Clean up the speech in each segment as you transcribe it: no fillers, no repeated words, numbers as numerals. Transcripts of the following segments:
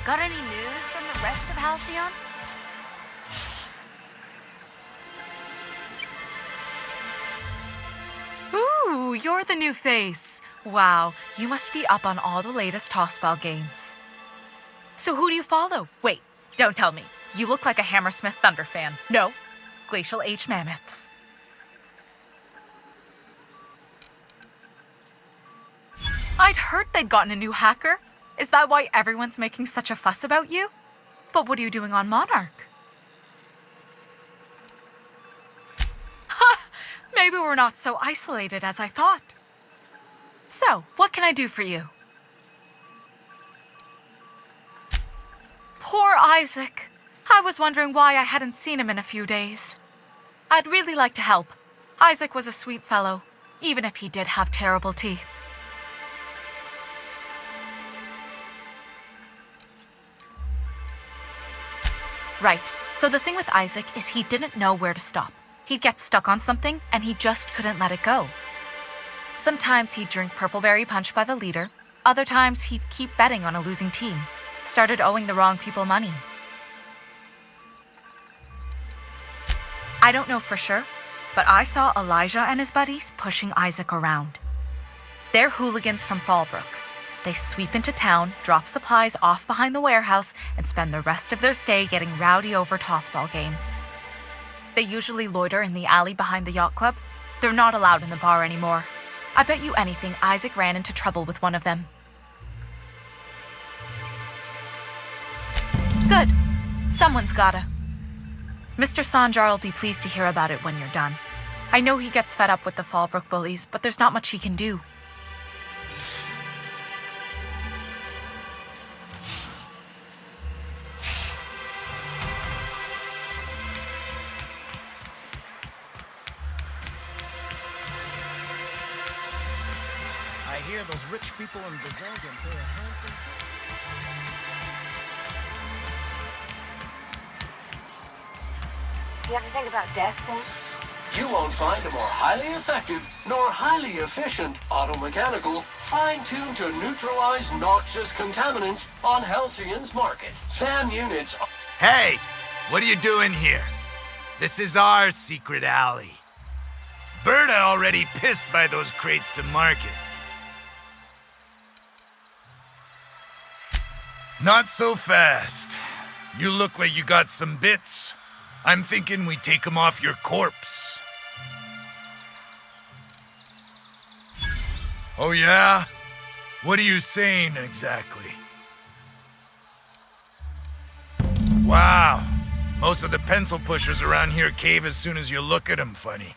Got any news from the rest of Halcyon? Ooh, you're the new face. Wow, you must be up on all the latest tossball games. So who do you follow? Wait, don't tell me. You look like a Hammersmith Thunder fan. No, Glacial H Mammoths. I'd heard they'd gotten a new hacker. Is that why everyone's making such a fuss about you? But what are you doing on Monarch? Ha! Maybe we're not so isolated as I thought. So, what can I do for you? Poor Isaac. I was wondering why I hadn't seen him in a few days. I'd really like to help. Isaac was a sweet fellow, even if he did have terrible teeth. Right, so the thing with Isaac is he didn't know where to stop. He'd get stuck on something, and he just couldn't let it go. Sometimes he'd drink Purpleberry Punch by the liter. Other times he'd keep betting on a losing team. Started owing the wrong people money. I don't know for sure, but I saw Elijah and his buddies pushing Isaac around. They're hooligans from Fallbrook. They sweep into town, drop supplies off behind the warehouse, and spend the rest of their stay getting rowdy over tossball games. They usually loiter in the alley behind the yacht club. They're not allowed in the bar anymore. I bet you anything Isaac ran into trouble with one of them. Good. Someone's gotta. Mr. Sanjar will be pleased to hear about it when you're done. I know he gets fed up with the Fallbrook bullies, but there's not much he can do. I hear those rich people in Byzantium pay a handsome... You ever think about death, Sam? You won't find a more highly effective nor highly efficient automechanical fine-tuned to neutralize noxious contaminants on Halcyon's market. SAM units are... Hey, what are you doing here? This is our secret alley. Berta already pissed by those crates to market. Not so fast. You look like you got some bits. I'm thinking we take them off your corpse. Oh yeah? What are you saying exactly? Wow. Most of the pencil pushers around here cave as soon as you look at them funny.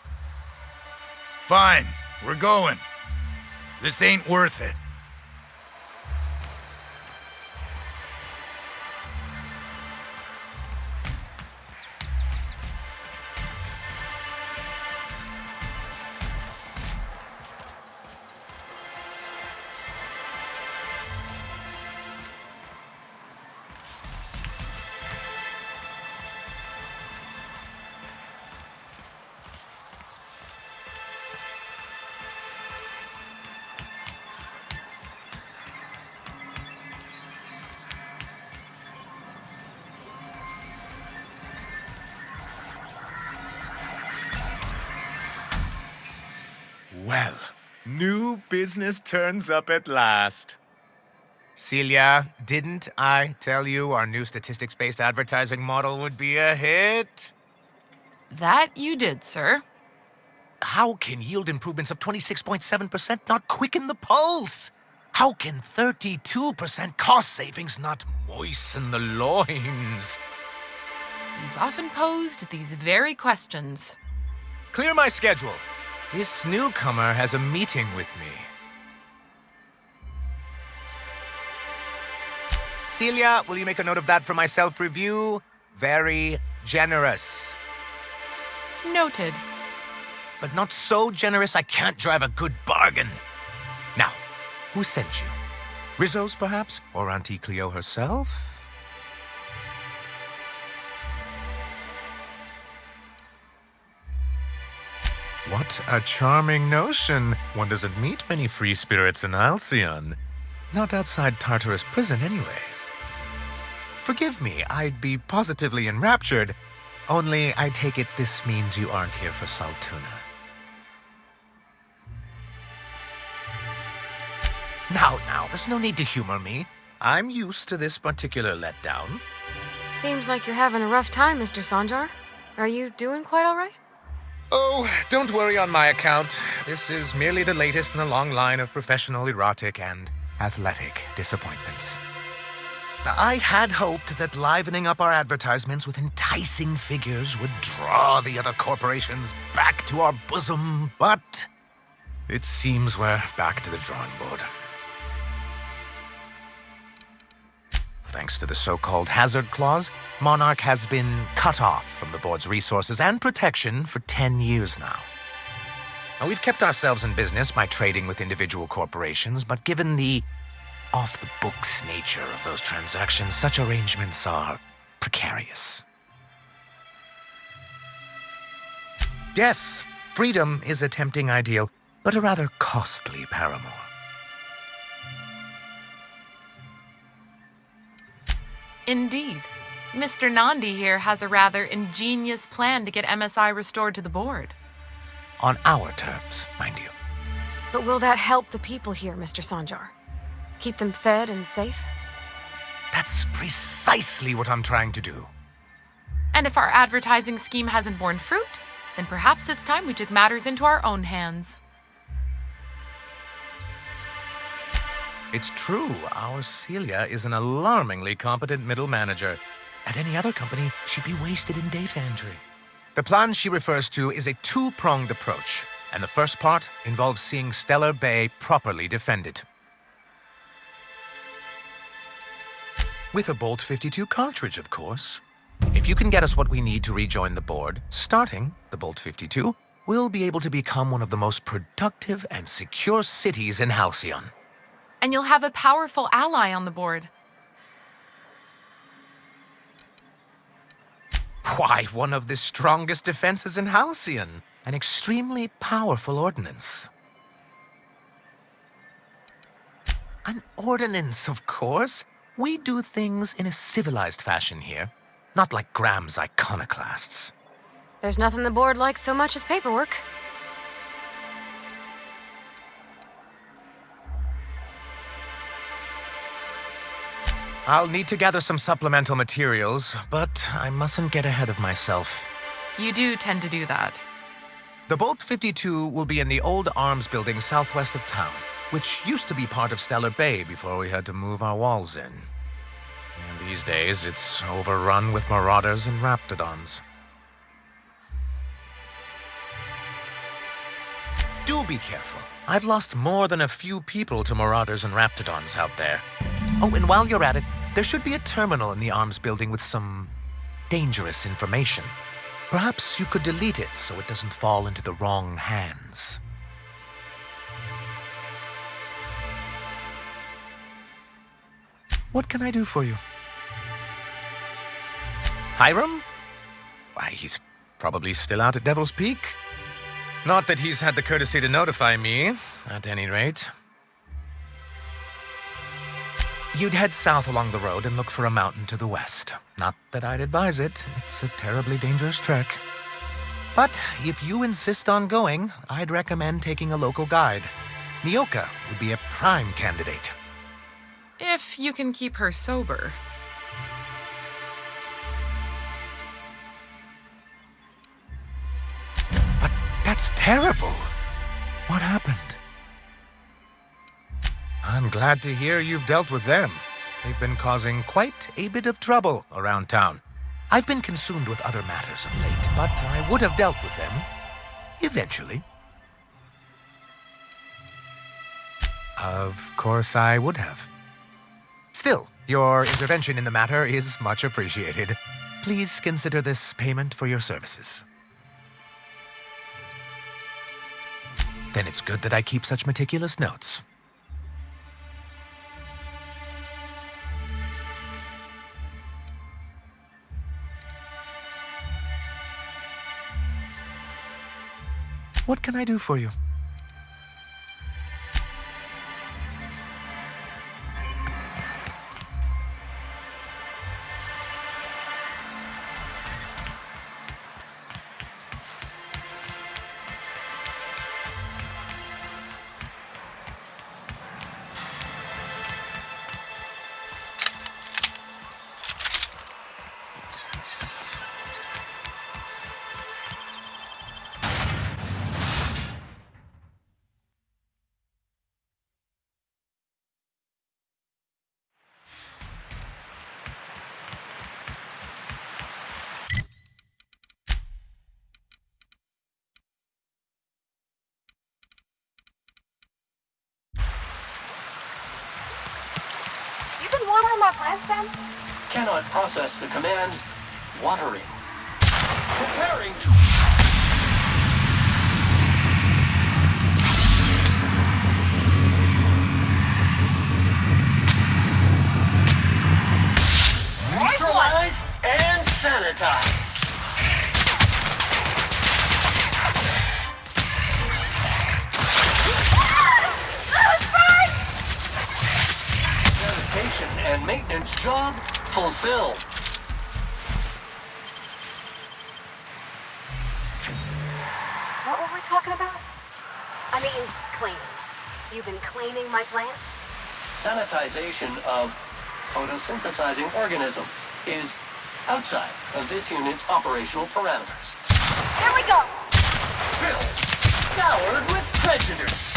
Fine, we're going. This ain't worth it. Well, new business turns up at last. Celia, didn't I tell you our new statistics-based advertising model would be a hit? That you did, sir. How can yield improvements of 26.7% not quicken the pulse? How can 32% cost savings not moisten the loins? You've often posed these very questions. Clear my schedule. This newcomer has a meeting with me. Celia, will you make a note of that for my self-review? Very generous. Noted. But not so generous I can't drive a good bargain. Now, who sent you? Rizzo's, perhaps? Or Auntie Cleo herself? What a charming notion. One doesn't meet many free spirits in Halcyon. Not outside Tartarus prison, anyway. Forgive me, I'd be positively enraptured. Only I take it this means you aren't here for salt tuna. Now, there's no need to humor me. I'm used to this particular letdown. Seems like you're having a rough time, Mr. Sanjar. Are you doing quite all right? Oh, don't worry on my account. This is merely the latest in a long line of professional erotic and athletic disappointments. I had hoped that livening up our advertisements with enticing figures would draw the other corporations back to our bosom, but It seems we're back to the drawing board. thanks to the so-called hazard clause, Monarch has been cut off from the board's resources and protection for 10 years now. Now, we've kept ourselves in business by trading with individual corporations, but given the off-the-books nature of those transactions, such arrangements are precarious. Yes, freedom is a tempting ideal, but a rather costly paramour. Indeed. Mr. Nandi here has a rather ingenious plan to get MSI restored to the board. On our terms, mind you. But will that help the people here, Mr. Sanjar? Keep them fed and safe? That's precisely what I'm trying to do. And if our advertising scheme hasn't borne fruit, then perhaps it's time we took matters into our own hands. It's true, our Celia is an alarmingly competent middle manager. At any other company, she'd be wasted in data entry. The plan she refers to is a two-pronged approach, and the first part involves seeing Stellar Bay properly defended. With a Bolt 52 cartridge, of course. If you can get us what we need to rejoin the board, starting the Bolt 52, we'll be able to become one of the most productive and secure cities in Halcyon. And you'll have a powerful ally on the board. Why, one of the strongest defenses in Halcyon. An extremely powerful ordnance. An ordnance, of course. We do things in a civilized fashion here, not like Graham's iconoclasts. There's nothing the board likes so much as paperwork. I'll need to gather some supplemental materials, but I mustn't get ahead of myself. You do tend to do that. The Bolt 52 will be in the old arms building southwest of town, which used to be part of Stellar Bay before we had to move our walls in. And these days, it's overrun with marauders and raptidons. Do be careful. I've lost more than a few people to marauders and raptidons out there. Oh, and while you're at it, there should be a terminal in the arms building with some dangerous information. Perhaps you could delete it so it doesn't fall into the wrong hands. What can I do for you? Hiram? Why, he's probably still out at Devil's Peak. Not that he's had the courtesy to notify me, at any rate. You'd head south along the road and look for a mountain to the west. Not that I'd advise it. It's a terribly dangerous trek. But if you insist on going, I'd recommend taking a local guide. Nyoka would be a prime candidate. If you can keep her sober. But that's terrible. What happened? I'm glad to hear you've dealt with them. They've been causing quite a bit of trouble around town. I've been consumed with other matters of late, but I would have dealt with them eventually. Of course I would have. Still, your intervention in the matter is much appreciated. Please consider this payment for your services. Then it's good that I keep such meticulous notes. What can I do for you? water my plants, Sam? Cannot process the command watering. Preparing to... Neutralize and sanitize. Sanitation and maintenance job fulfilled. What were we talking about? I mean, cleaning. You've been cleaning my plants? Sanitization of photosynthesizing organisms is outside of this unit's operational parameters. Here we go! Filled, scoured with prejudice.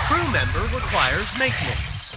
Crew member requires maintenance.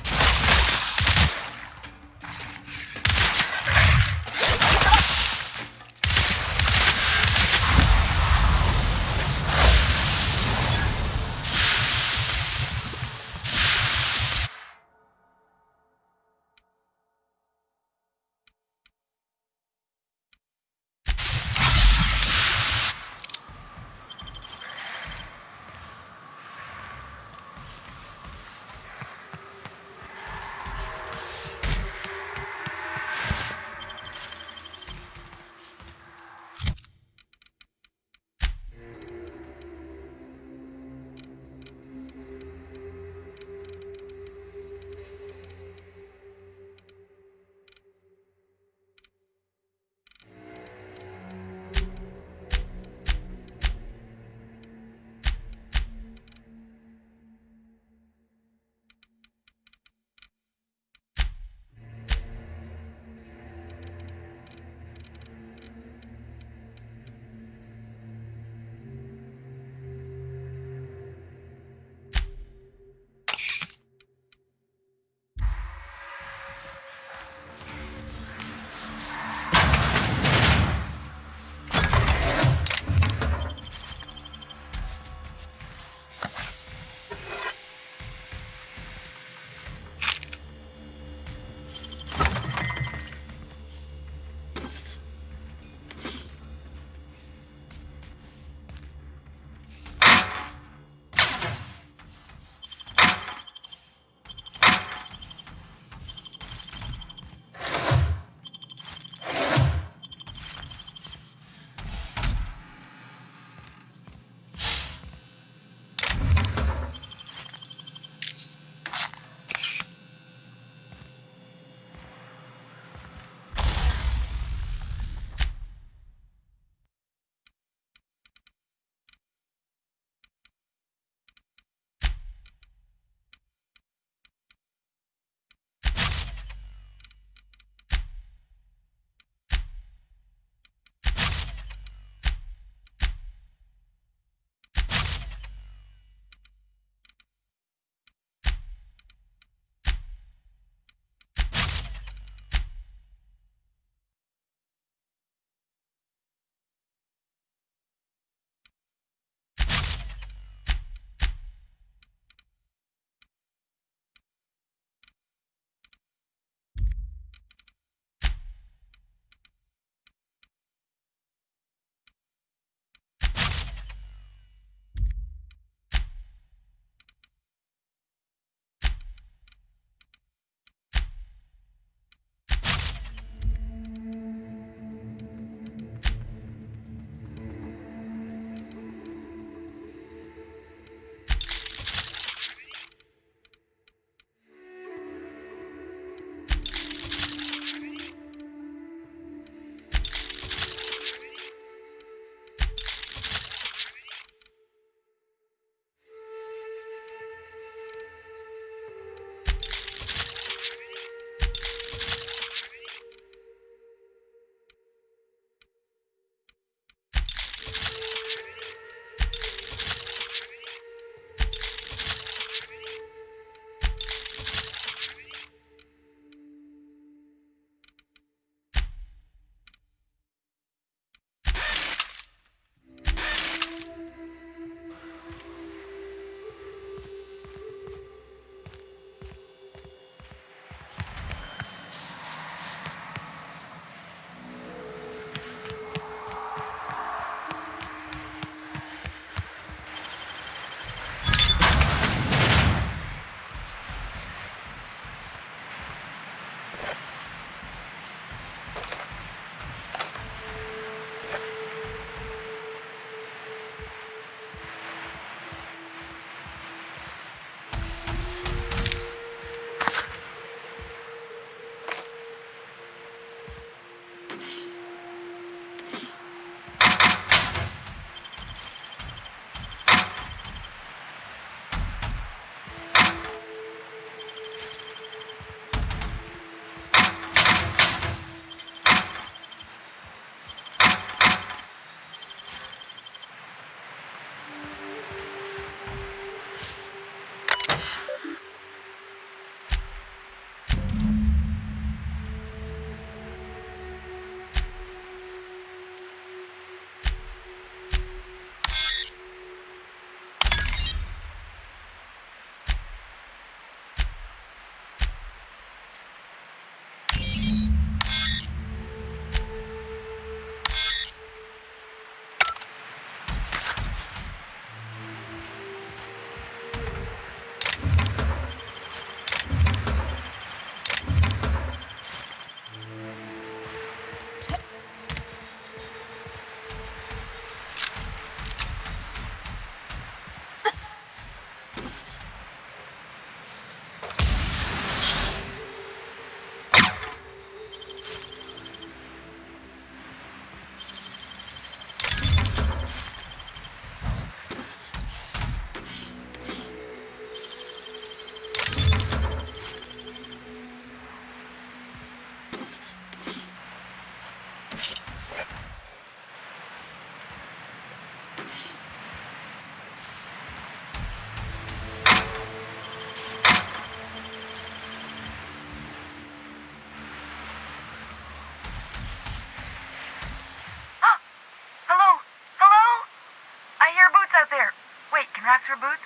Wait, can rats wear boots?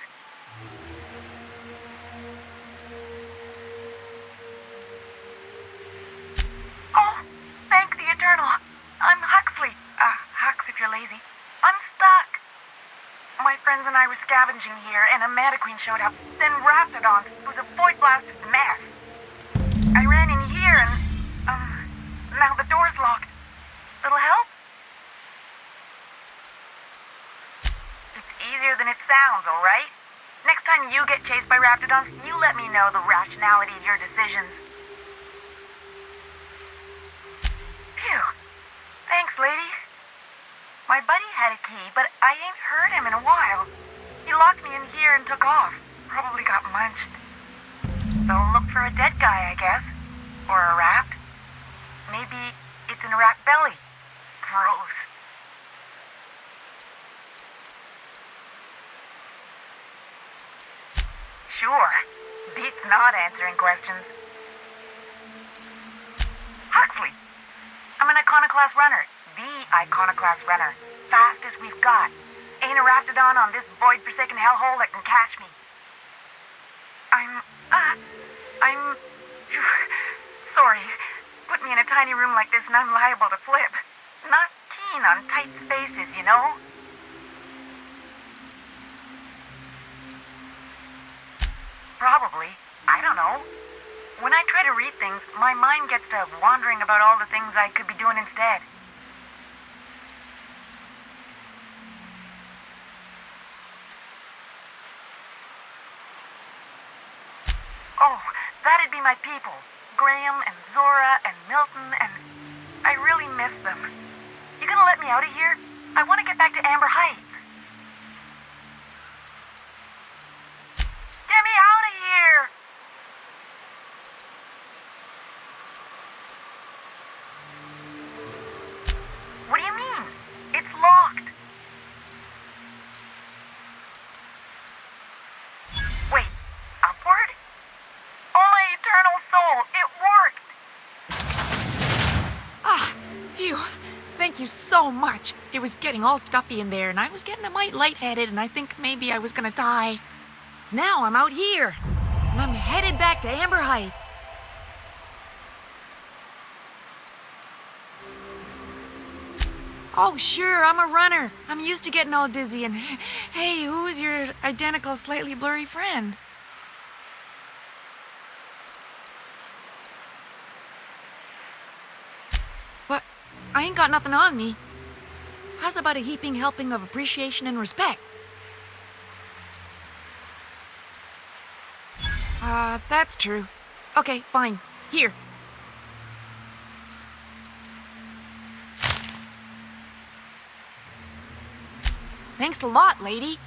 Oh, thank the Eternal. I'm Huxley. Hux if you're lazy. I'm stuck. My friends and I were scavenging here, and a Meta Queen showed up. Then Raptidons. It was a void-blasted mess. I ran in here and, now the door's locked. Little help? It's easier than it sounds, all right? Next time you get chased by Raptidons, you let me know the rationality of your decisions. Phew. Thanks, lady. My buddy had a key, but I ain't heard him in a while. He locked me in here and took off. Probably got munched. So look for a dead guy, I guess. Or a rat. Maybe it's in a rat belly. Gross. Sure. Beats not answering questions. Huxley. I'm an iconoclast runner. The iconoclast runner. Fastest we've got. Ain't a Raptidon on this void-forsaken hellhole that can catch me. I'm sorry. Put me in a tiny room like this and I'm liable to flip. Not keen on tight spaces, you know? Probably. I don't know. When I try to read things, my mind gets to wandering about all the things I could be doing instead. Oh, that'd be my people. Graham and Zora and Milton and... I really miss them. You gonna let me out of here? I want to get back to Amber Heights. Get me out of here! What do you mean? It's locked. Wait, upward? Oh, my eternal soul, it worked! Phew. Thank you so much. It was getting all stuffy in there, and I was getting a mite lightheaded, and I think maybe I was gonna die. Now I'm out here, and I'm headed back to Amber Heights. Oh, sure, I'm a runner. I'm used to getting all dizzy, and hey, who's your identical, slightly blurry friend? But I ain't got nothing on me. How's about a heaping helping of appreciation and respect? That's true. Okay, fine. Here. Thanks a lot, lady.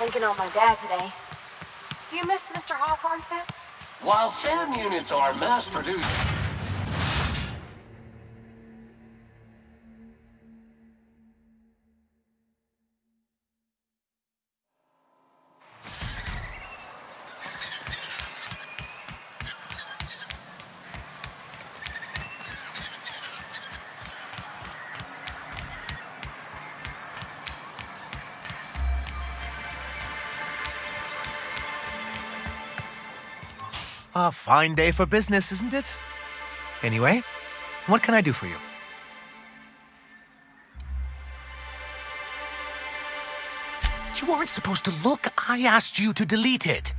thinking on my dad today. Do you miss Mr. Hawthorne, Sam? While SAM units are mass-produced, A fine day for business, isn't it? Anyway, what can I do for you? You weren't supposed to look. I asked you to delete it.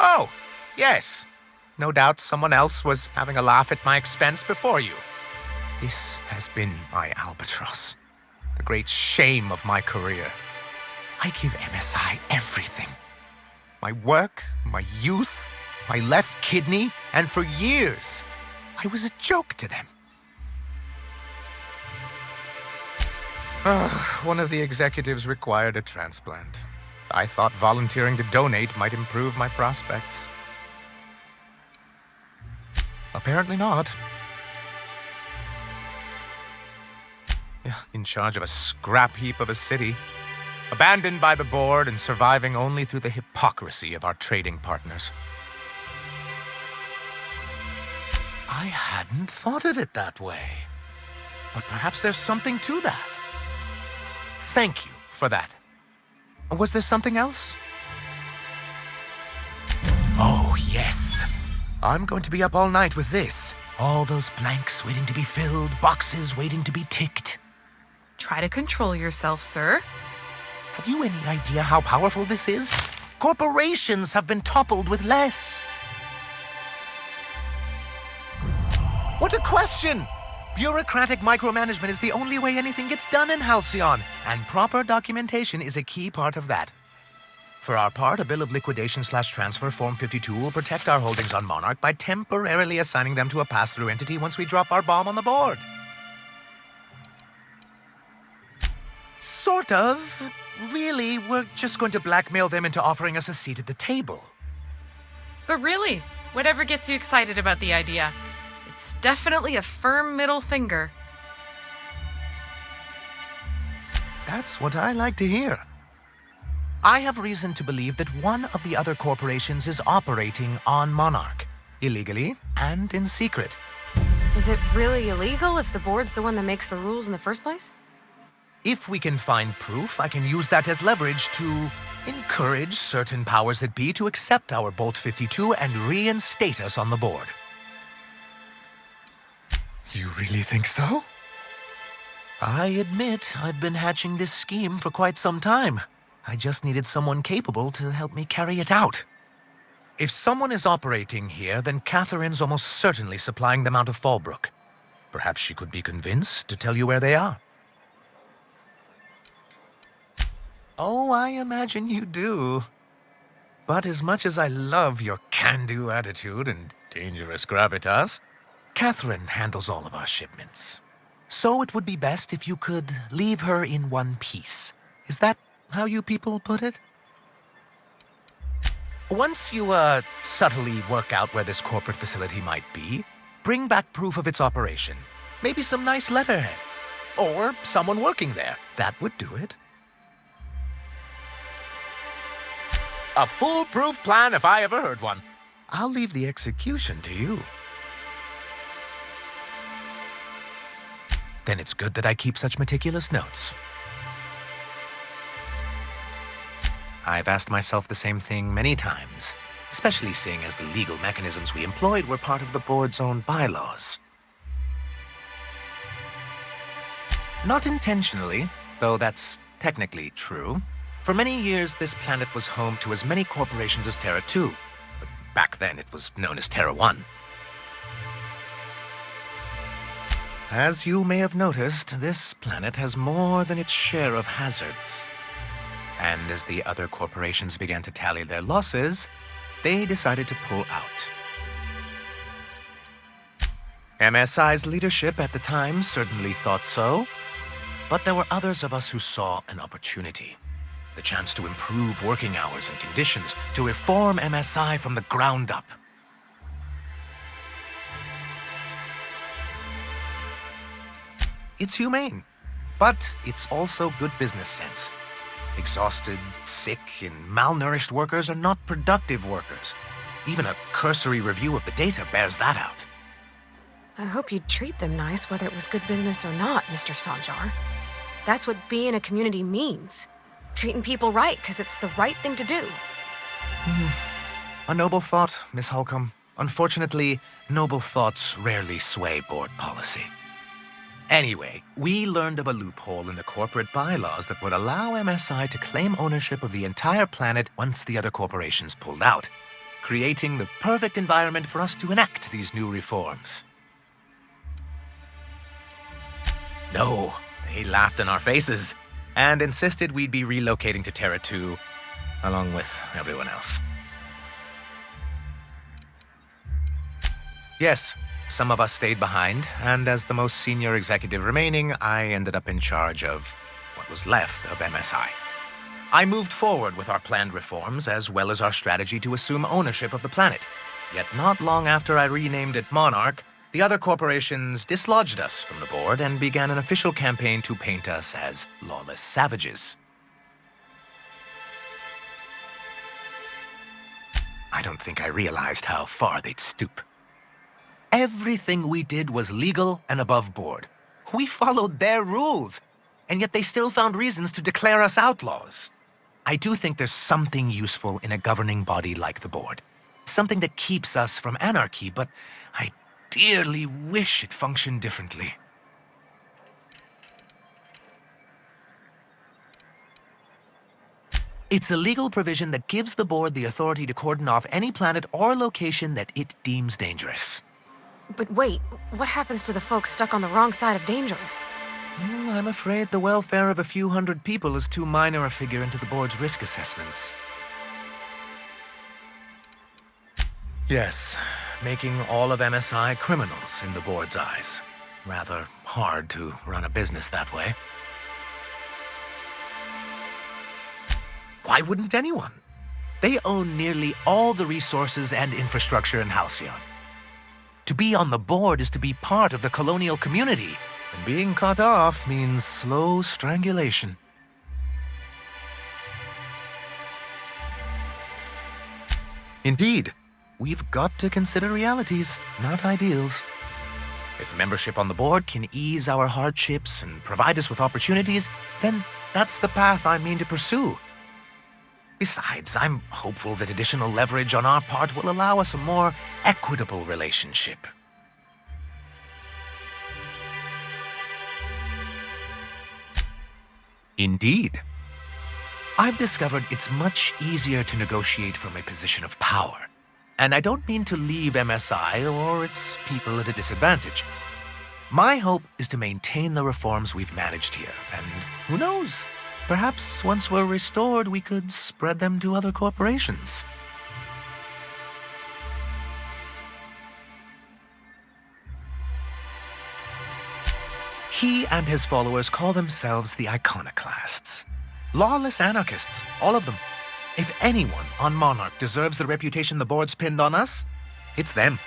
Oh, yes. No doubt someone else was having a laugh at my expense before you. This has been my albatross, the great shame of my career. I give MSI everything. My work, my youth, my left kidney, and for years, I was a joke to them. One of the executives required a transplant. I thought volunteering to donate might improve my prospects. Apparently not. In charge of a scrap heap of a city, abandoned by the board and surviving only through the hypocrisy of our trading partners. I hadn't thought of it that way. But perhaps there's something to that. Thank you for that. Was there something else? Oh, yes. I'm going to be up all night with this. All those blanks waiting to be filled, boxes waiting to be ticked. Try to control yourself, sir. Have you any idea how powerful this is? Corporations have been toppled with less. What a question! Bureaucratic micromanagement is the only way anything gets done in Halcyon, and proper documentation is a key part of that. For our part, a bill of liquidation/transfer Form 52 will protect our holdings on Monarch by temporarily assigning them to a pass-through entity once we drop our bomb on the board. Sort of. Really, we're just going to blackmail them into offering us a seat at the table. But really, whatever gets you excited about the idea, it's definitely a firm middle finger. That's what I like to hear. I have reason to believe that one of the other corporations is operating on Monarch, illegally and in secret. Is it really illegal if the board's the one that makes the rules in the first place? If we can find proof, I can use that as leverage to encourage certain powers that be to accept our Bolt 52 and reinstate us on the board. You really think so? I admit I've been hatching this scheme for quite some time. I just needed someone capable to help me carry it out. If someone is operating here, then Catherine's almost certainly supplying them out of Fallbrook. Perhaps she could be convinced to tell you where they are. Oh, I imagine you do. But as much as I love your can-do attitude and dangerous gravitas, Catherine handles all of our shipments. So it would be best if you could leave her in one piece. Is that how you people put it? Once you, subtly work out where this corporate facility might be, bring back proof of its operation. Maybe some nice letterhead. Or someone working there. That would do it. A foolproof plan if I ever heard one. I'll leave the execution to you. Then it's good that I keep such meticulous notes. I've asked myself the same thing many times, especially seeing as the legal mechanisms we employed were part of the board's own bylaws. Not intentionally, though that's technically true. For many years, this planet was home to as many corporations as Terra 2. But back then, it was known as Terra 1. As you may have noticed, this planet has more than its share of hazards. And as the other corporations began to tally their losses, they decided to pull out. MSI's leadership at the time certainly thought so. But there were others of us who saw an opportunity. The chance to improve working hours and conditions, to reform MSI from the ground up. It's humane, but it's also good business sense. Exhausted, sick, and malnourished workers are not productive workers. Even a cursory review of the data bears that out. I hope you'd treat them nice whether it was good business or not, Mr. Sanjar. That's what being a community means. Treating people right because it's the right thing to do. A noble thought, Miss Holcomb. Unfortunately, noble thoughts rarely sway board policy. Anyway, we learned of a loophole in the corporate bylaws that would allow MSI to claim ownership of the entire planet once the other corporations pulled out, creating the perfect environment for us to enact these new reforms. No, they laughed in our faces and insisted we'd be relocating to Terra 2 along with everyone else. Yes, some of us stayed behind, and as the most senior executive remaining, I ended up in charge of what was left of MSI. I moved forward with our planned reforms, as well as our strategy to assume ownership of the planet. Yet not long after I renamed it Monarch, the other corporations dislodged us from the board and began an official campaign to paint us as lawless savages. I don't think I realized how far they'd stoop. Everything we did was legal and above board. We followed their rules, and yet they still found reasons to declare us outlaws. I do think there's something useful in a governing body like the board. Something that keeps us from anarchy, but I dearly wish it functioned differently. It's a legal provision that gives the board the authority to cordon off any planet or location that it deems dangerous. But wait, what happens to the folks stuck on the wrong side of dangerous? I'm afraid the welfare of a few hundred people is too minor a figure into the board's risk assessments. Yes, making all of MSI criminals in the board's eyes. Rather hard to run a business that way. Why wouldn't anyone? They own nearly all the resources and infrastructure in Halcyon. To be on the board is to be part of the colonial community, and being cut off means slow strangulation. Indeed, we've got to consider realities, not ideals. If membership on the board can ease our hardships and provide us with opportunities, then that's the path I mean to pursue. Besides, I'm hopeful that additional leverage on our part will allow us a more equitable relationship. Indeed. I've discovered it's much easier to negotiate from a position of power. And I don't mean to leave MSI or its people at a disadvantage. My hope is to maintain the reforms we've managed here, and who knows? Perhaps once we're restored, we could spread them to other corporations. He and his followers call themselves the Iconoclasts. Lawless anarchists, all of them. If anyone on Monarch deserves the reputation the board's pinned on us, it's them.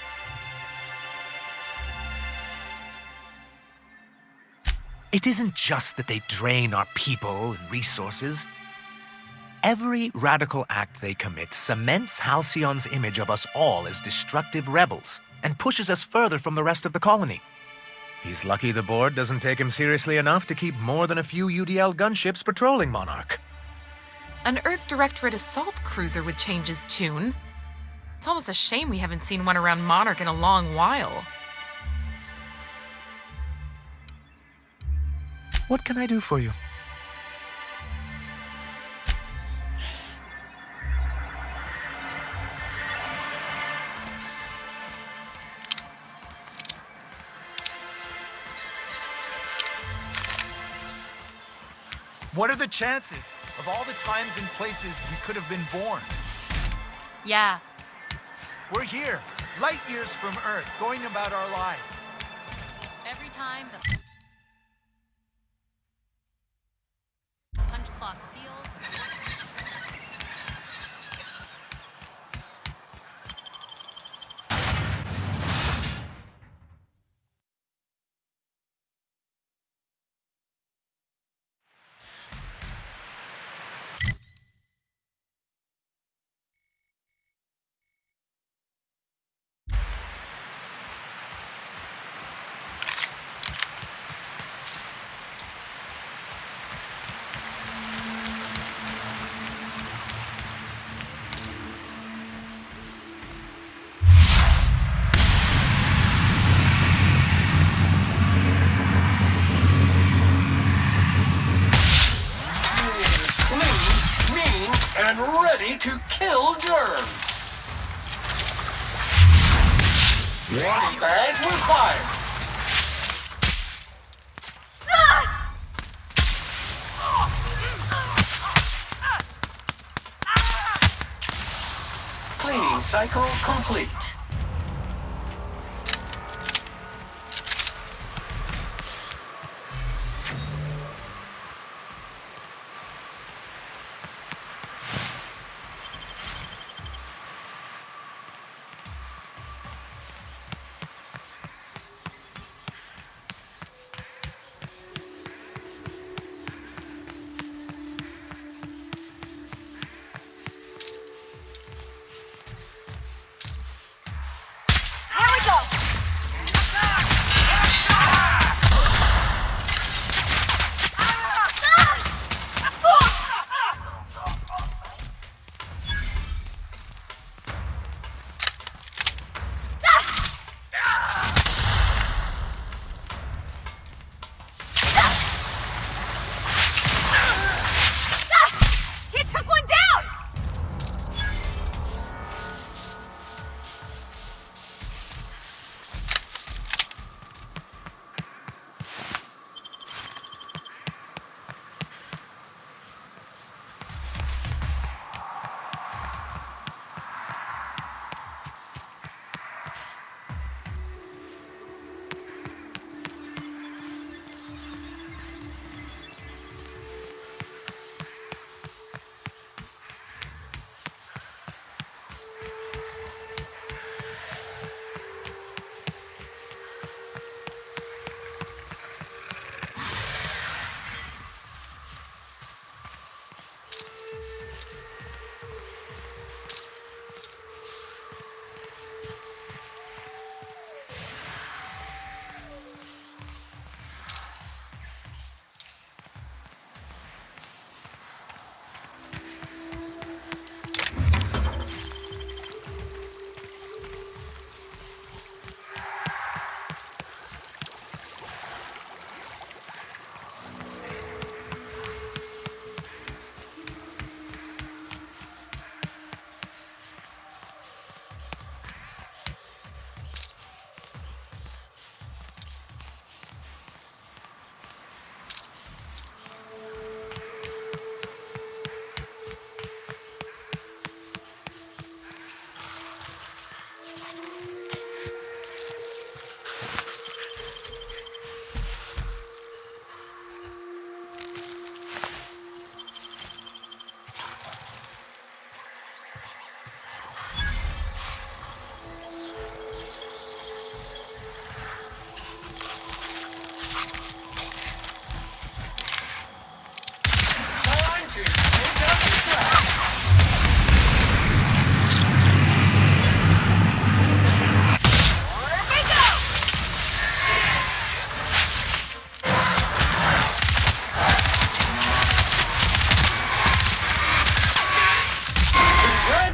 It isn't just that they drain our people and resources. Every radical act they commit cements Halcyon's image of us all as destructive rebels and pushes us further from the rest of the colony. He's lucky the board doesn't take him seriously enough to keep more than a few UDL gunships patrolling Monarch. An Earth Directorate assault cruiser would change his tune. It's almost a shame we haven't seen one around Monarch in a long while. What can I do for you? What are the chances of all the times and places we could have been born? Yeah. We're here, light years from Earth, going about our lives. Every time the clock feels. And ready to kill germs. Body bag required. Cleaning cycle complete.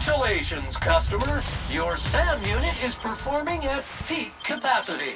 Congratulations, customer. Your SAM unit is performing at peak capacity.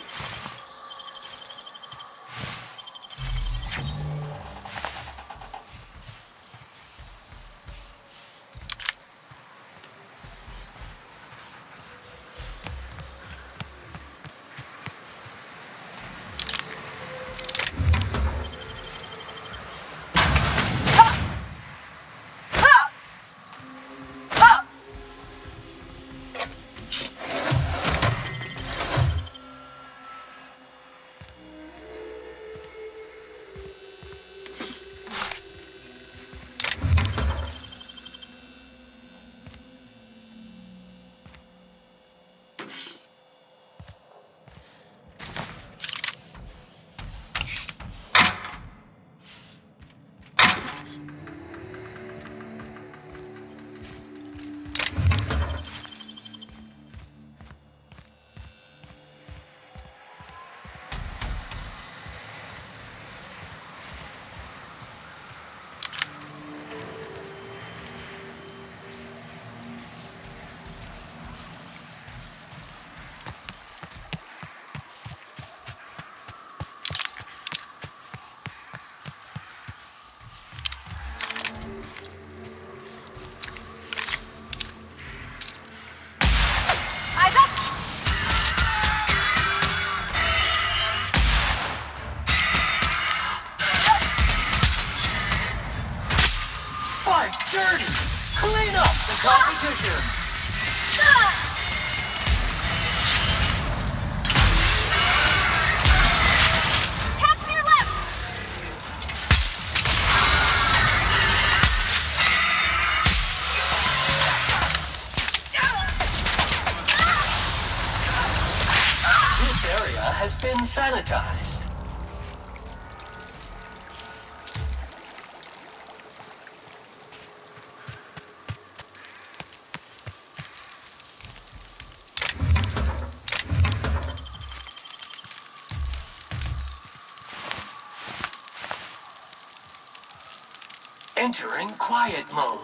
has been sanitized. Entering quiet mode.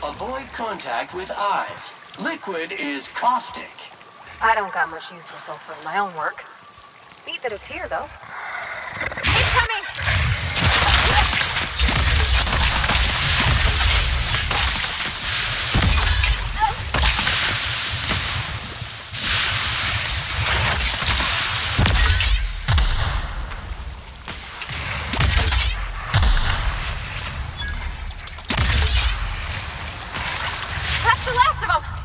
Avoid contact with eyes. Liquid is caustic. I don't got much use for sulfur in my own work. Neat that it's here, though. It's coming! That's the last of them!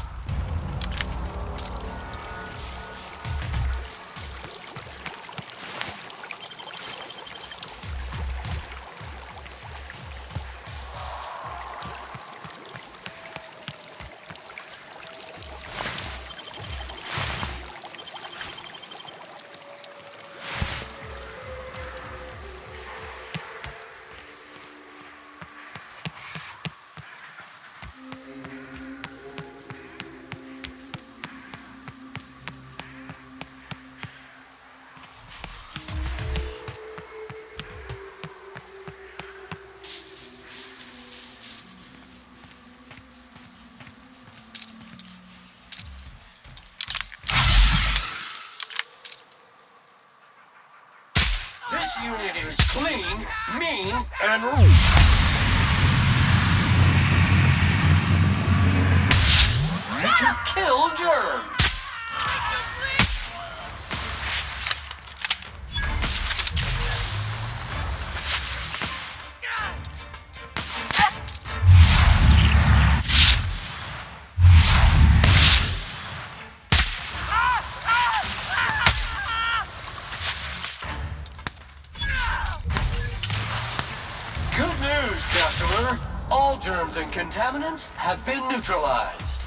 and to kill germs. Good news, customer. All germs and contaminants have been neutralized.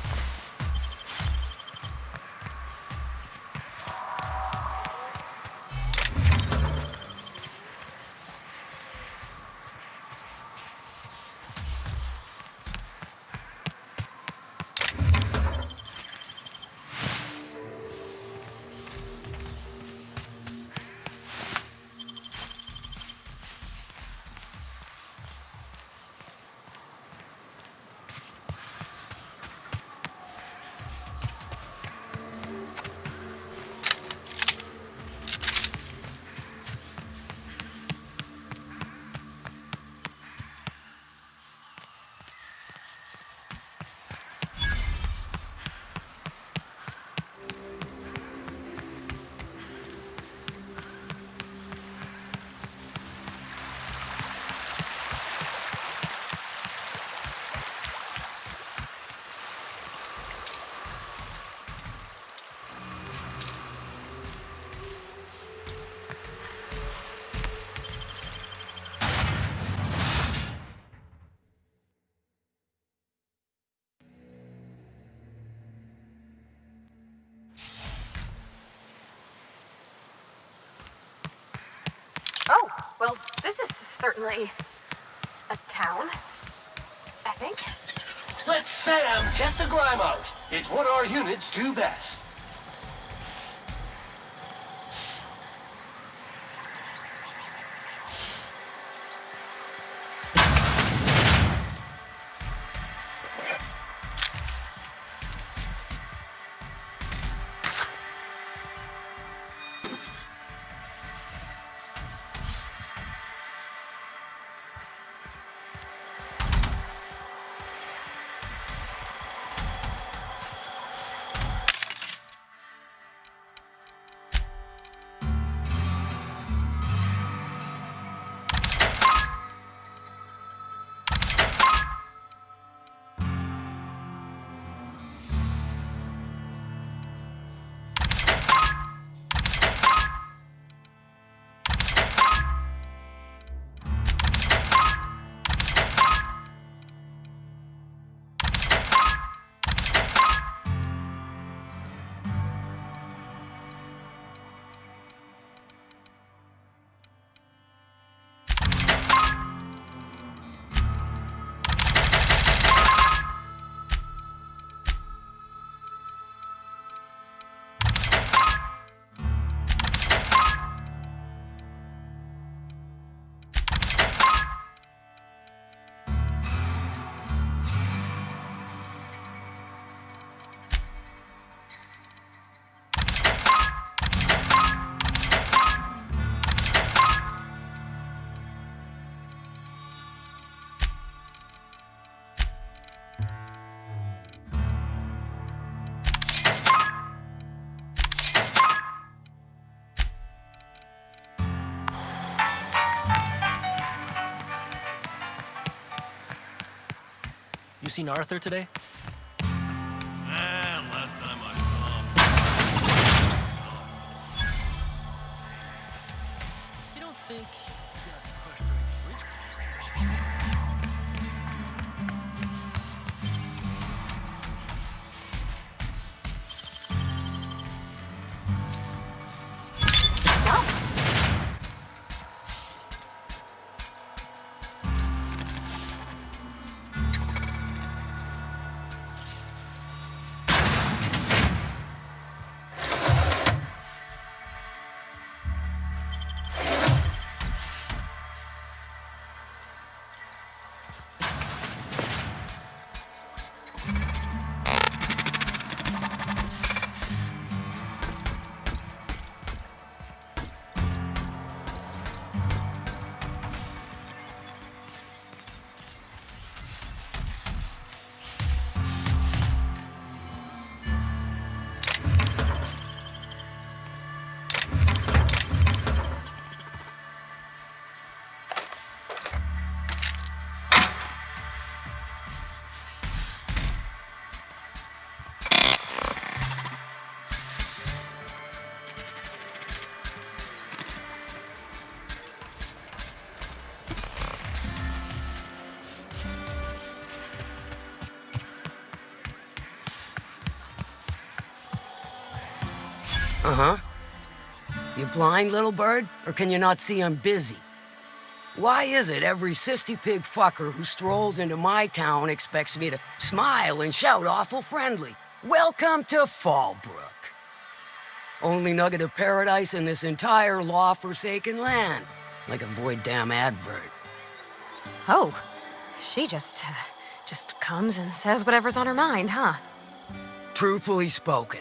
Oh, well, this is certainly a town, I think. Let Sam get the grime out. It's what our units do best. You seen Arthur today? Last time I saw him. You don't think he got crushed during the bridge Uh-huh. You blind, little bird? Or can you not see I'm busy? Why is it every sissy pig fucker who strolls into my town expects me to smile and shout awful friendly? Welcome to Fallbrook. Only nugget of paradise in this entire law-forsaken land. Like a void damn advert. Oh, she just comes and says whatever's on her mind, huh? Truthfully spoken,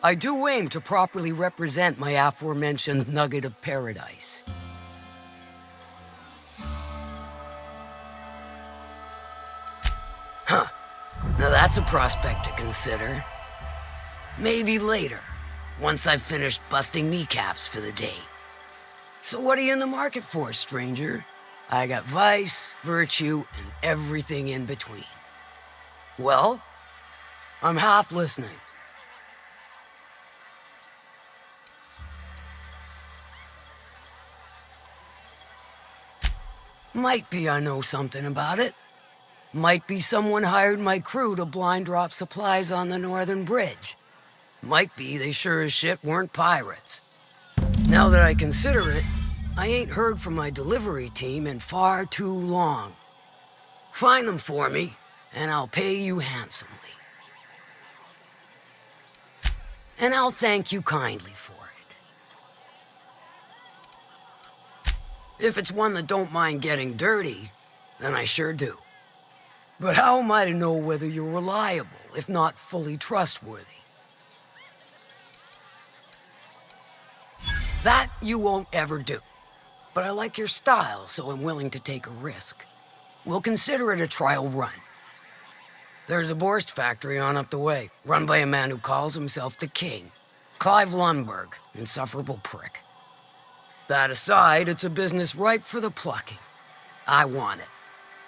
I do aim to properly represent my aforementioned nugget of paradise. Huh. Now that's a prospect to consider. Maybe later, once I've finished busting kneecaps for the day. So what are you in the market for, stranger? I got vice, virtue, and everything in between. Well, I'm half listening. Might be I know something about it. Might be someone hired my crew to blind drop supplies on the Northern Bridge. Might be they sure as shit weren't pirates. Now that I consider it, I ain't heard from my delivery team in far too long. Find them for me, and I'll pay you handsomely. And I'll thank you kindly for it. If it's one that don't mind getting dirty, then I sure do. But how am I to know whether you're reliable, if not fully trustworthy? That you won't ever do. But I like your style, so I'm willing to take a risk. We'll consider it a trial run. There's a Borst factory on up the way, run by a man who calls himself the King. Clive Lundberg, insufferable prick. That aside, it's a business ripe for the plucking. I want it.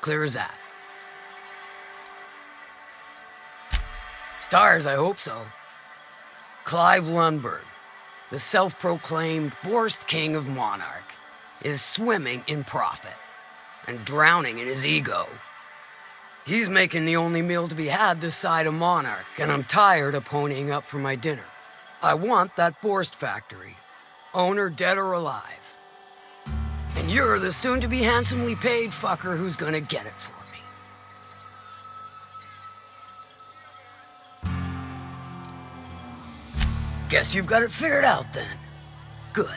Clear as that. Stars, I hope so. Clive Lundberg, the self-proclaimed Borst King of Monarch, is swimming in profit and drowning in his ego. He's making the only meal to be had this side of Monarch, and I'm tired of ponying up for my dinner. I want that Borst factory, owner dead or alive. And you're the soon-to-be handsomely paid fucker who's gonna get it for me. Guess you've got it figured out then. Good.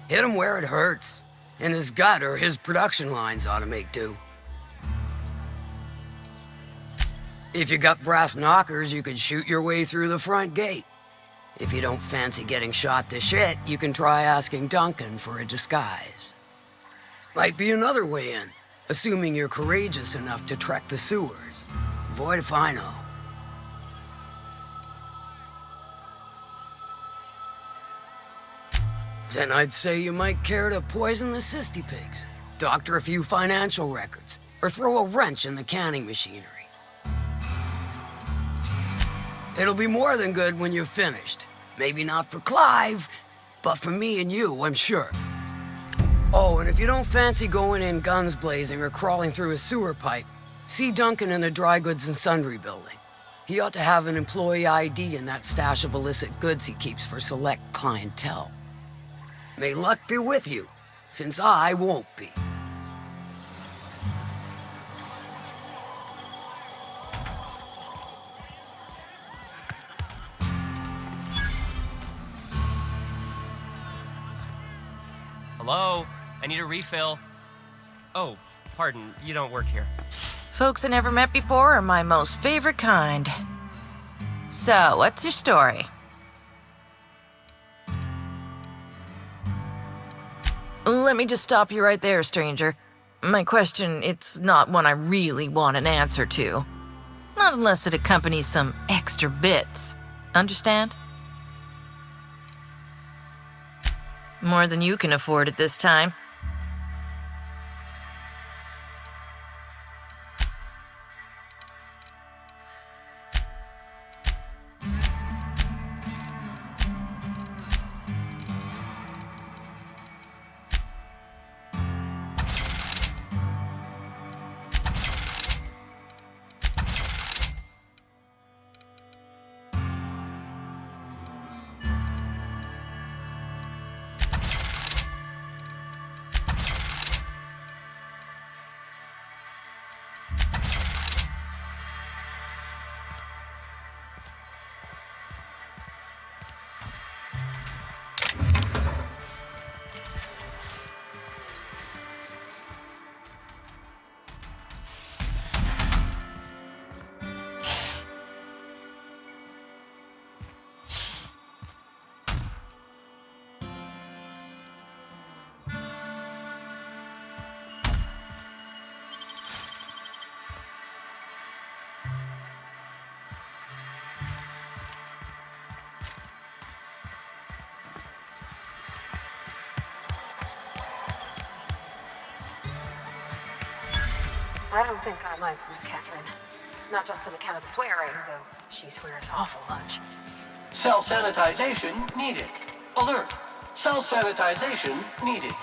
Hit him where it hurts. In his gut, or his production lines ought to make do. If you got brass knockers, you could shoot your way through the front gate. If you don't fancy getting shot to shit, you can try asking Duncan for a disguise. Might be another way in, assuming you're courageous enough to trek the sewers. Void if I know. Then I'd say you might care to poison the cysty pigs, doctor a few financial records, or throw a wrench in the canning machinery. It'll be more than good when you're finished. Maybe not for Clive, but for me and you, I'm sure. Oh, and if you don't fancy going in guns blazing or crawling through a sewer pipe, see Duncan in the dry goods and sundry building. He ought to have an employee ID in that stash of illicit goods he keeps for select clientele. May luck be with you, since I won't be. Hello? I need a refill. Oh, pardon, you don't work here. Folks I never met before are my most favorite kind. So, what's your story? Let me just stop you right there, stranger. My question, it's not one I really want an answer to. Not unless it accompanies some extra bits. Understand? More than you can afford at this time. I don't think I like Miss Catherine. Not just on account of the swearing, though she swears awful much. Self-sanitization needed. Alert. Self-sanitization needed.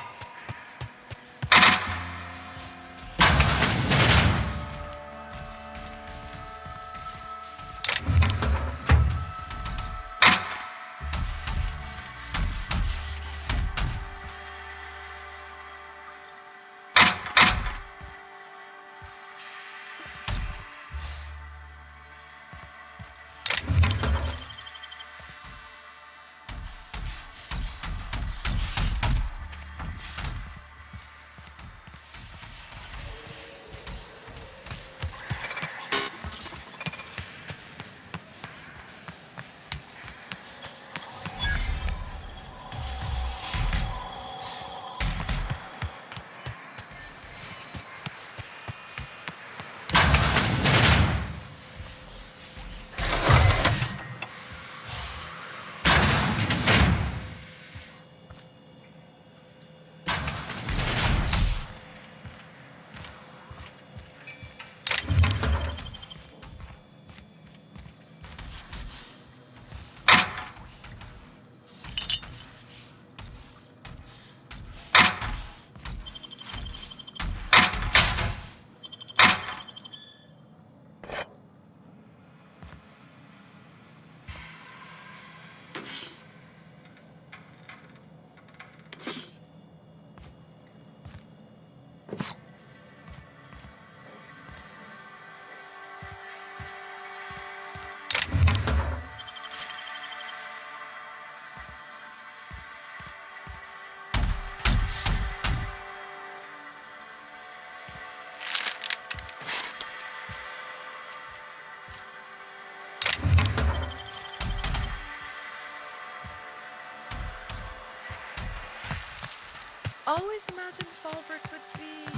Always imagined Fallbrook would be...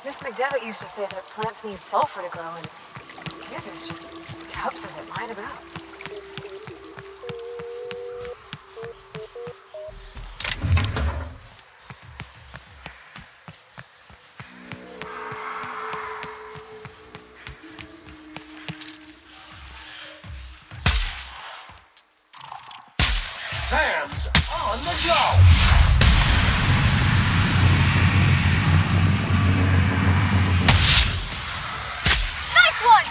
Miss McDevitt used to say that plants need sulfur to grow, and here there's just tubs of it lying about. Sam's on the job. Nice one!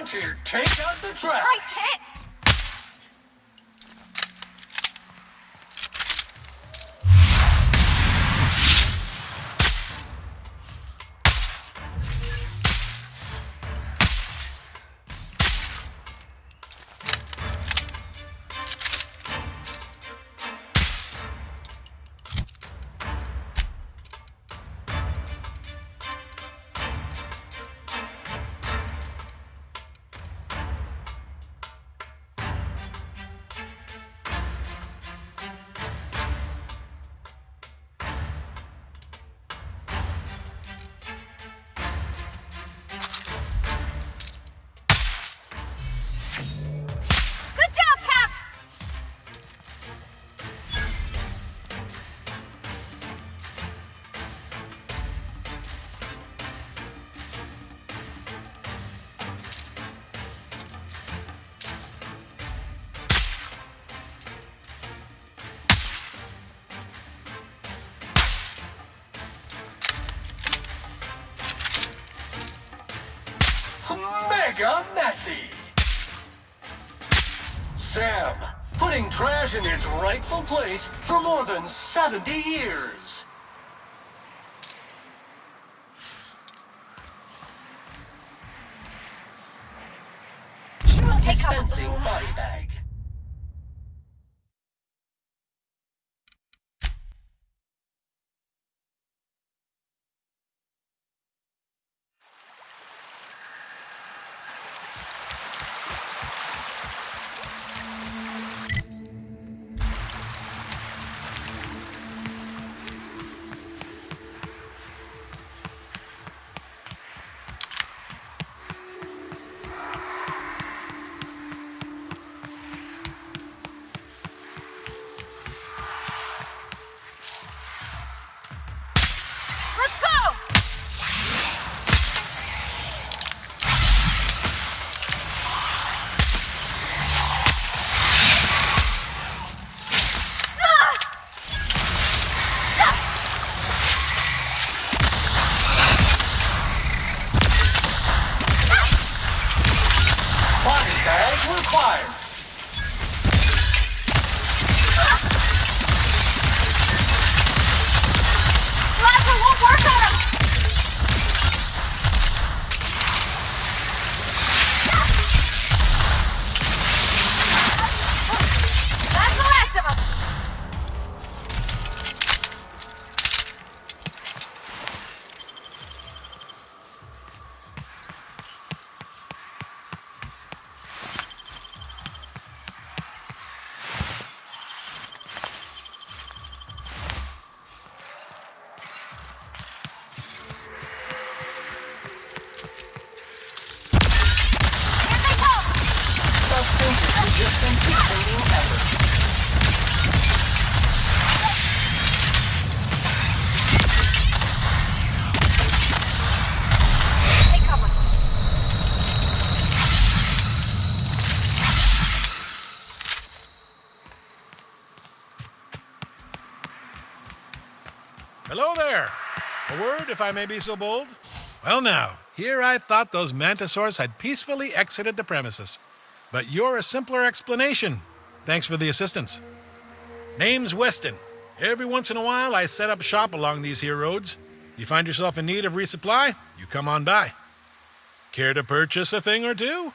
time to take out the trash. Nice hit! Mega messy. Sam, putting trash in its rightful place for more than 70 years. Dispensing body bag. Hello there. A word, if I may be so bold? Well now, here I thought those mantisaurs had peacefully exited the premises. But you're a simpler explanation. Thanks for the assistance. Name's Weston. Every once in a while, I set up shop along these here roads. You find yourself in need of resupply, you come on by. Care to purchase a thing or two?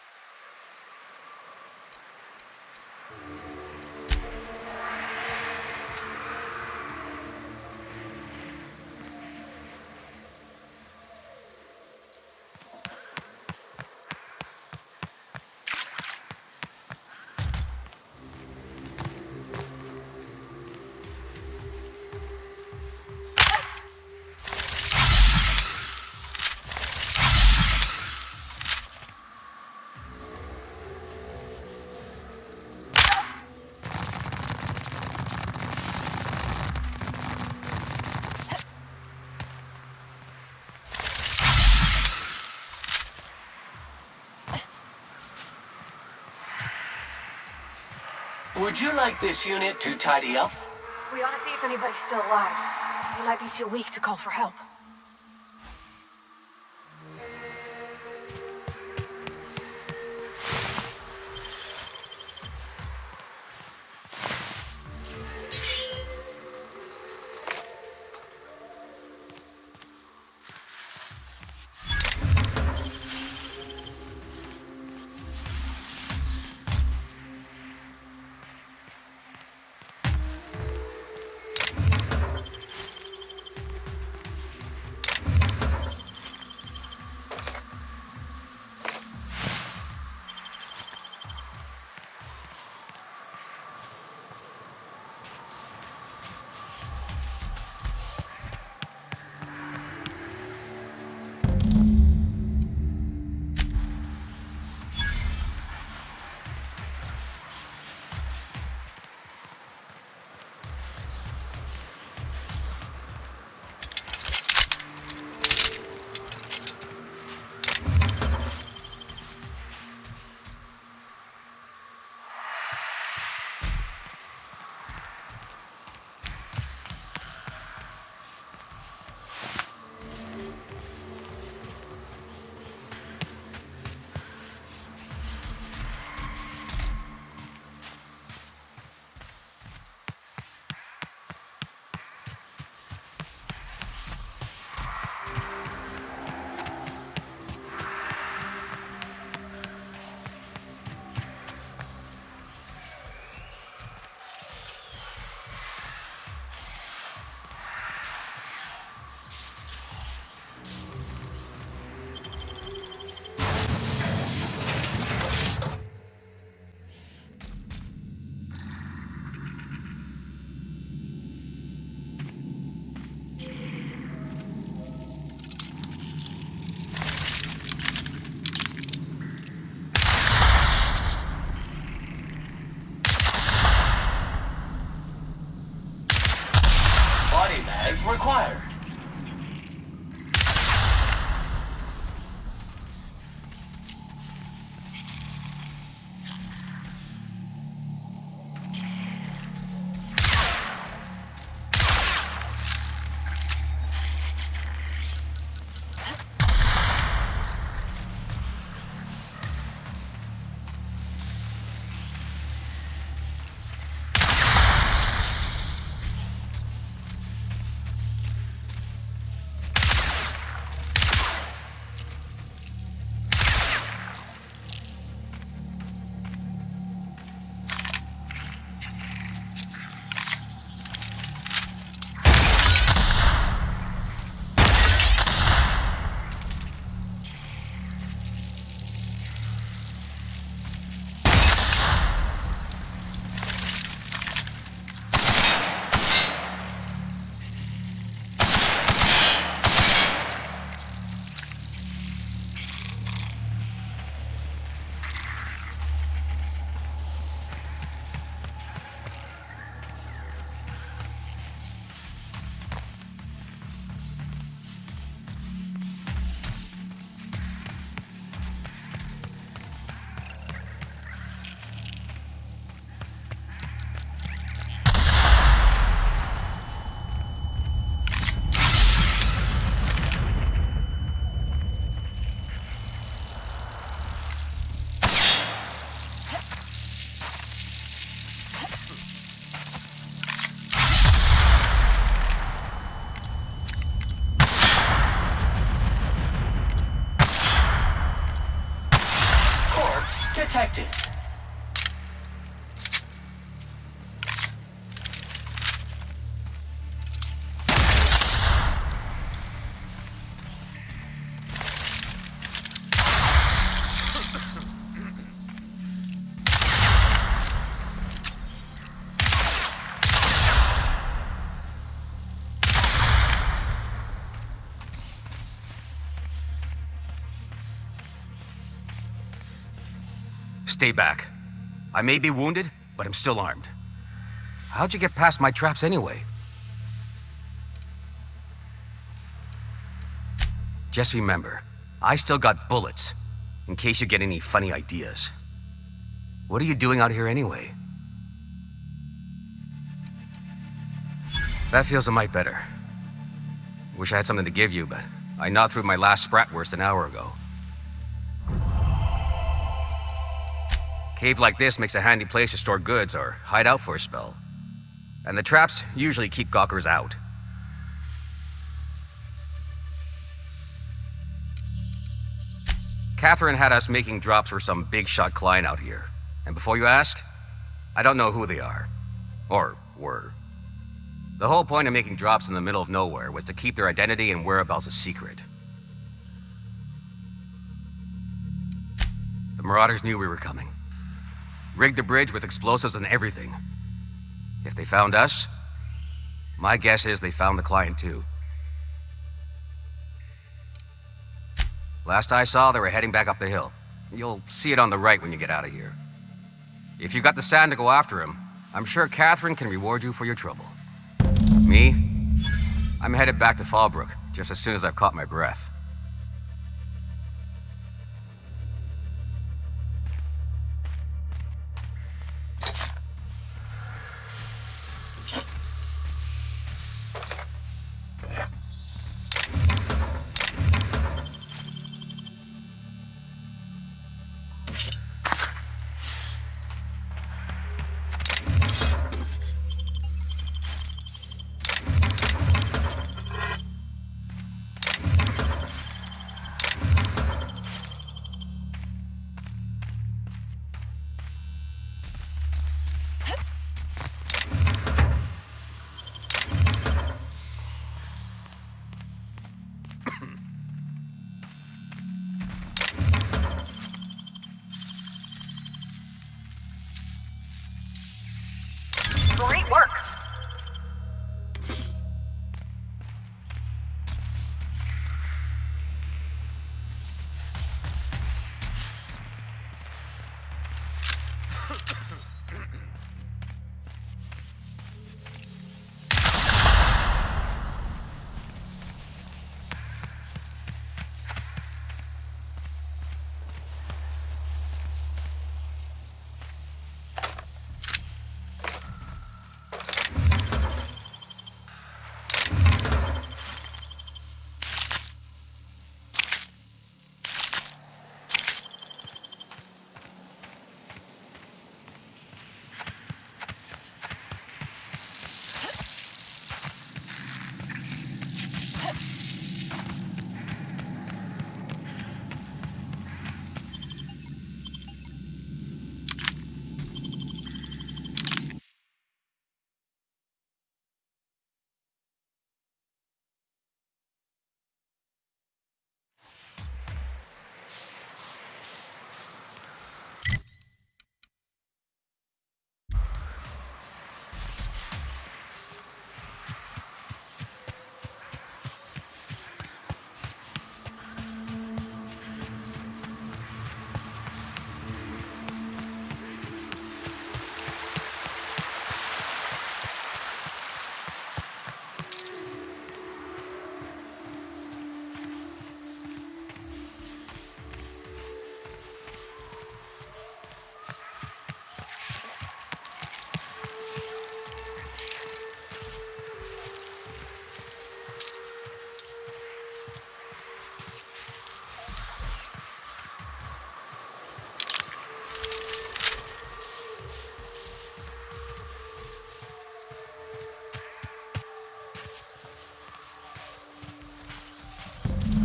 Would you like this unit to tidy up? We ought to see if anybody's still alive. They might be too weak to call for help. detected. Stay back. I may be wounded, but I'm still armed. How'd you get past my traps anyway? Just remember, I still got bullets, in case you get any funny ideas. What are you doing out here anyway? That feels a mite better. Wish I had something to give you, but I gnawed through my last Spratwurst an hour ago. Cave like this makes a handy place to store goods or hide out for a spell. And the traps usually keep gawkers out. Catherine had us making drops for some big shot client out here. And before you ask, I don't know who they are. Or were. The whole point of making drops in the middle of nowhere was to keep their identity and whereabouts a secret. The Marauders knew we were coming. Rigged the bridge with explosives and everything. If they found us, my guess is they found the client too. Last I saw, they were heading back up the hill. You'll see it on the right when you get out of here. If you got the sand to go after him, I'm sure Catherine can reward you for your trouble. Me? I'm headed back to Fallbrook just as soon as I've caught my breath. Great work.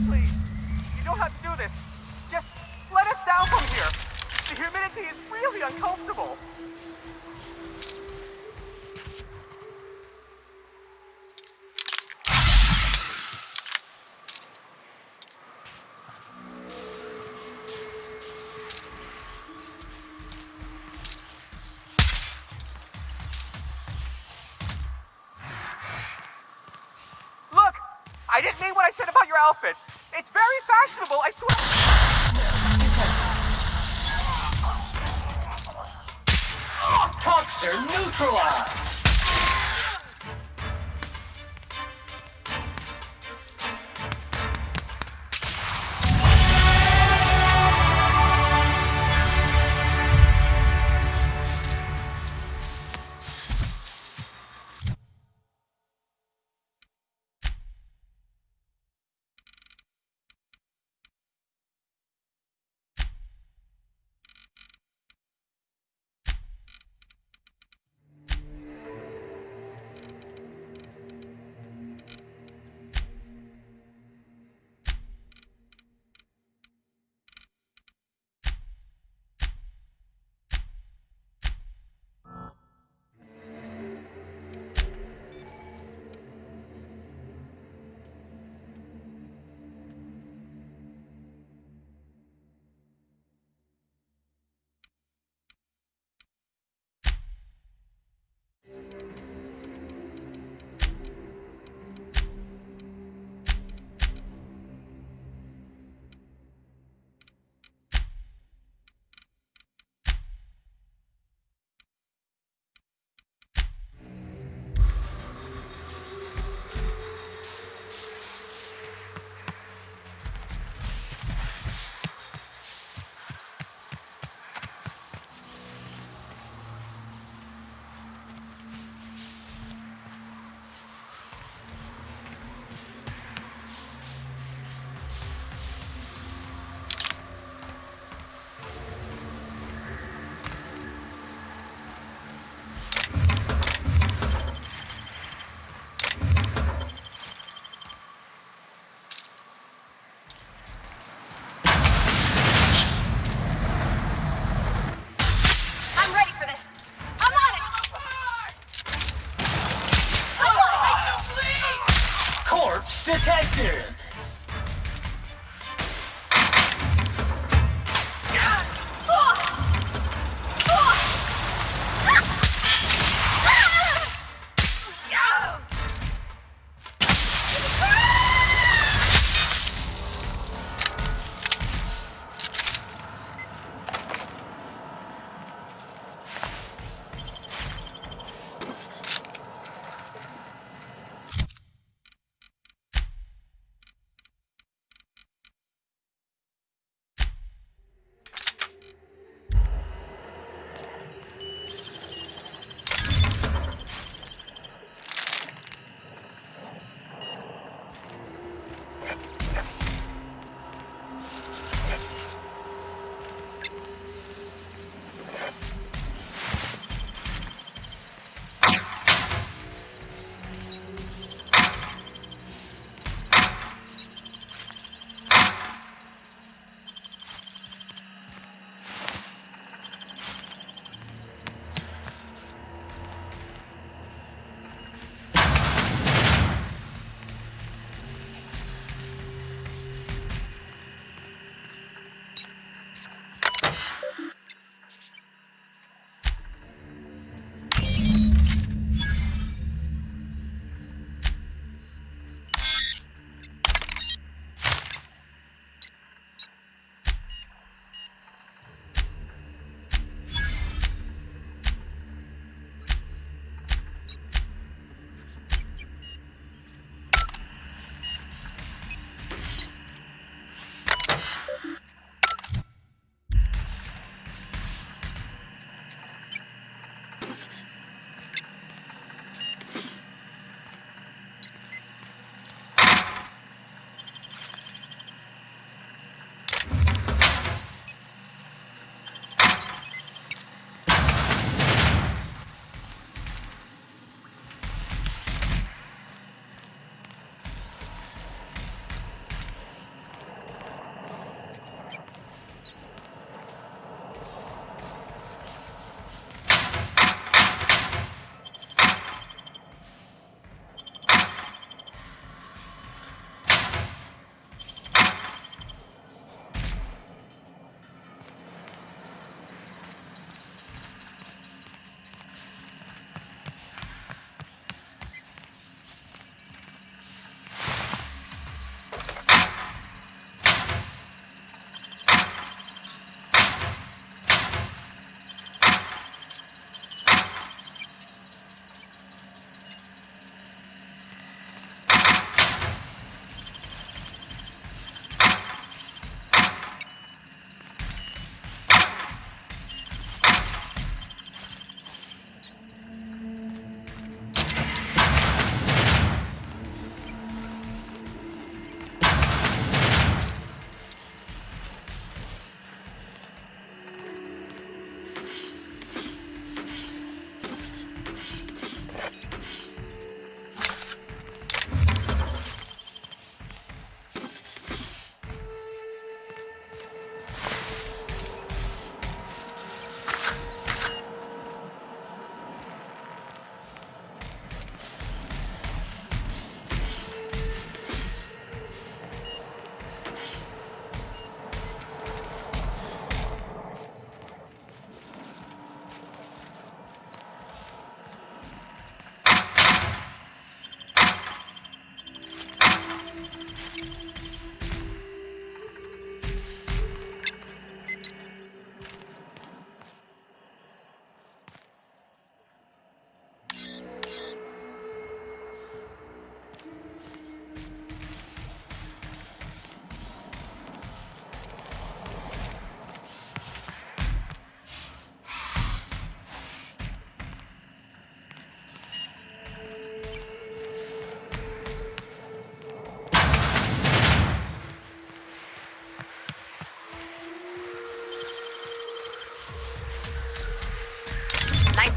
Please, you don't have to do this. Just let us down from here. The humidity see is really uncomfortable. Look! I didn't mean what I said about your outfit. It's very fashionable, I swear. Toxin neutralized.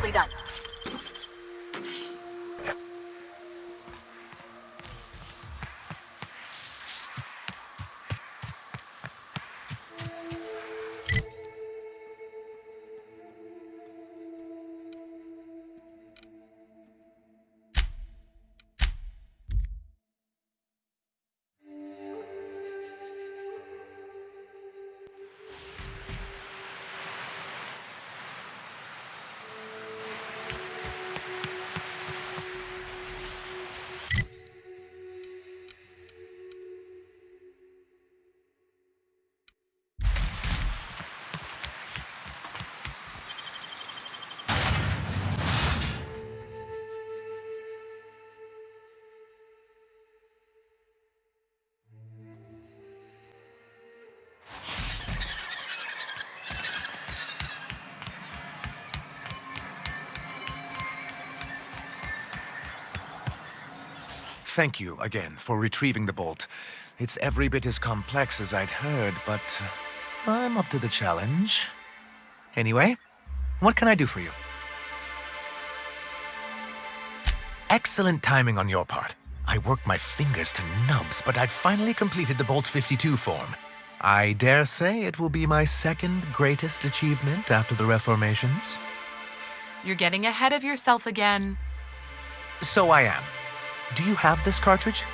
successfully done. Thank you again for retrieving the bolt. It's every bit as complex as I'd heard, but I'm up to the challenge. Anyway, what can I do for you? Excellent timing on your part. I worked my fingers to nubs, but I've finally completed the Bolt 52 form. I dare say it will be my second greatest achievement after the reformations. You're getting ahead of yourself again. So I am. Do you have this cartridge?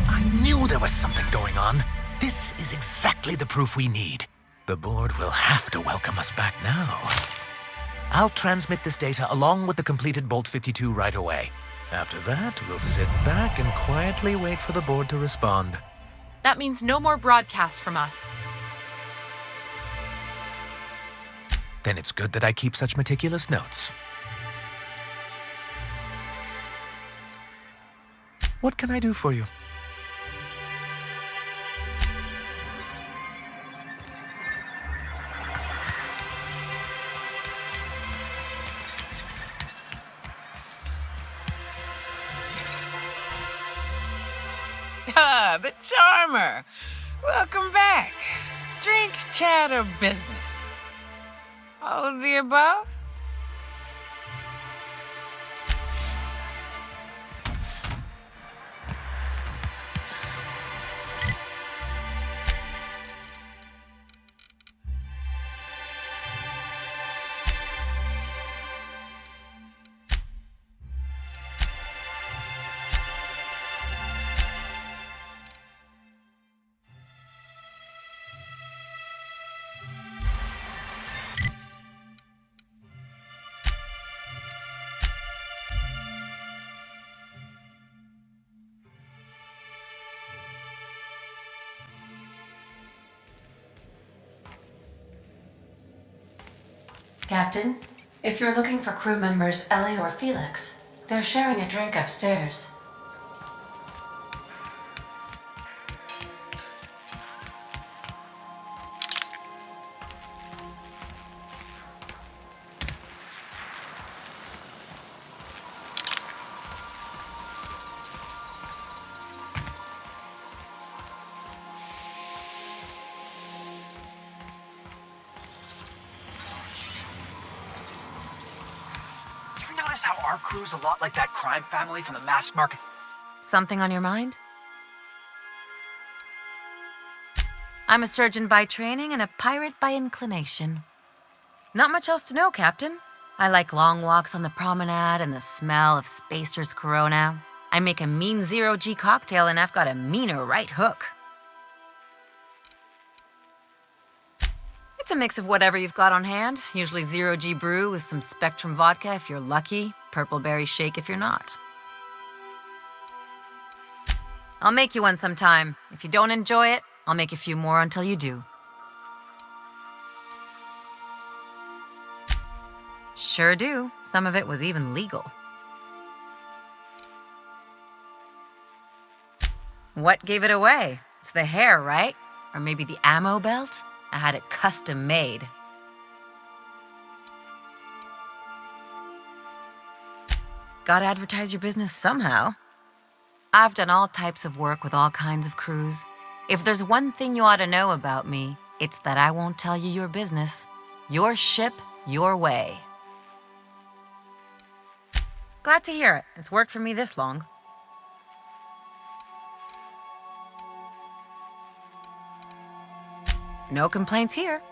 I knew there was something going on. This is exactly the proof we need. The board will have to welcome us back now. I'll transmit this data along with the completed Bolt 52 right away. After that, we'll sit back and quietly wait for the board to respond. That means no more broadcasts from us. Then it's good that I keep such meticulous notes. What can I do for you? Ah, the charmer. Welcome back. Drink, chat, or business? All of the above? Captain, if you're looking for crew members Ellie or Felix, they're sharing a drink upstairs. How our crew's a lot like that crime family from the mass market. Something on your mind? I'm a surgeon by training and a pirate by inclination. Not much else to know, Captain. I like long walks on the promenade and the smell of Spacer's Corona. I make a mean zero-G cocktail and I've got a meaner right hook. It's a mix of whatever you've got on hand. Usually zero-G brew with some Spectrum vodka if you're lucky, purple berry shake if you're not. I'll make you one sometime. If you don't enjoy it, I'll make a few more until you do. Sure do. Some of it was even legal. What gave it away? It's the hair, right? Or maybe the ammo belt? I had it custom made. Gotta advertise your business somehow. I've done all types of work with all kinds of crews. If there's one thing you ought to know about me, it's that I won't tell you your business. Your ship, your way. Glad to hear it. It's worked for me this long. No complaints here.